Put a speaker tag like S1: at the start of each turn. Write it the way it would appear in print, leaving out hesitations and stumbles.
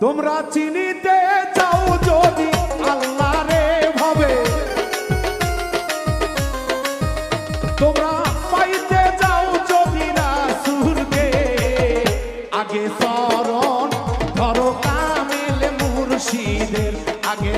S1: তোমরা চিনিতে চাও যদি আল্লাহ রে ভাবে, তোমরা পাইতে যাও যদি রাসূলকে, আগে চরণ ধরো কামিল মুর্শিদের, আগে